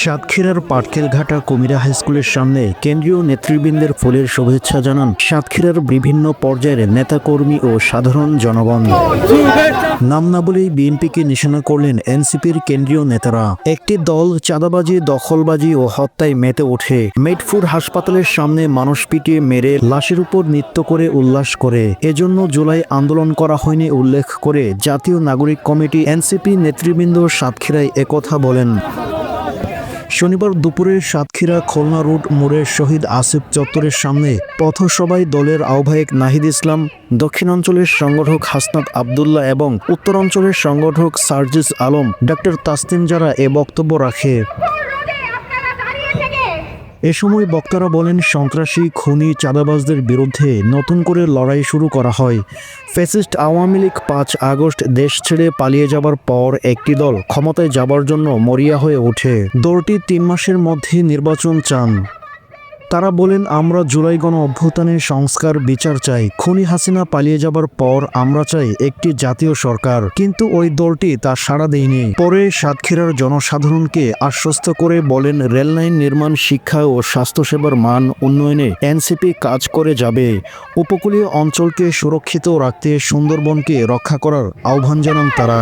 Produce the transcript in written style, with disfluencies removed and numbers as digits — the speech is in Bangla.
সাতক্ষীরার পাটকেলঘাটা কুমিরা হাইস্কুলের সামনে কেন্দ্রীয় নেতৃবৃন্দের ফুলের শুভেচ্ছা জানান সাতক্ষীরার বিভিন্ন পর্যায়ের নেতাকর্মী ও সাধারণ জনগণ। নাম না বলেই বিএনপিকে নিশানা করলেন এনসিপির কেন্দ্রীয় নেতারা। একটি দল চাঁদাবাজি, দখলবাজি ও হত্যায় মেতে ওঠে। মেটফুর হাসপাতালের সামনে মানুষ পিটিয়ে মেরে লাশের উপর নৃত্য করে উল্লাস করে। এজন্য জুলাই আন্দোলন করা হয়নি উল্লেখ করে জাতীয় নাগরিক কমিটি এনসিপি নেতৃবৃন্দ সাতক্ষীরায় একথা বলেন। শনিবার দুপুরে সাতক্ষীরা খুলনা রোড মোড়ের শহীদ আসিফ চত্বরের সামনে পথসভায় দলের আহ্বায়ক নাহিদ ইসলাম, দক্ষিণাঞ্চলের সংগঠক হাসনাত আবদুল্লাহ এবং উত্তরাঞ্চলের সংগঠক সার্জিস আলম, ডক্টর তাসনিম জারা এ বক্তব্য রাখে। এ সময় বক্তারা বলেন, সন্ত্রাসী, খুনি, চাঁদাবাজদের বিরুদ্ধে নতুন করে লড়াই শুরু করা হয়। ফ্যাসিস্ট আওয়ামী লীগ 5 আগস্ট দেশ ছেড়ে পালিয়ে যাবার পর একটি দল ক্ষমতায় যাবার জন্য মরিয়া হয়ে ওঠে। দলটি 3 মাসের মধ্যে নির্বাচন চান। তারা বলেন, আমরা জুলাই গণ অভ্যুত্থানের সংস্কার বিচার চাই। খুনি হাসিনা পালিয়ে যাবার পর আমরা চাই একটি জাতীয় সরকার। কিন্তু ওই দলটি তা সাড়া দেয়নি। পরে সাতক্ষীরার জনসাধারণকে আশ্বস্ত করে বলেন, রেললাইন নির্মাণ, শিক্ষা ও স্বাস্থ্যসেবার মান উন্নয়নে এনসিপি কাজ করে যাবে। উপকূলীয় অঞ্চলকে সুরক্ষিত রাখতে সুন্দরবনকে রক্ষা করার আহ্বান জানান তারা।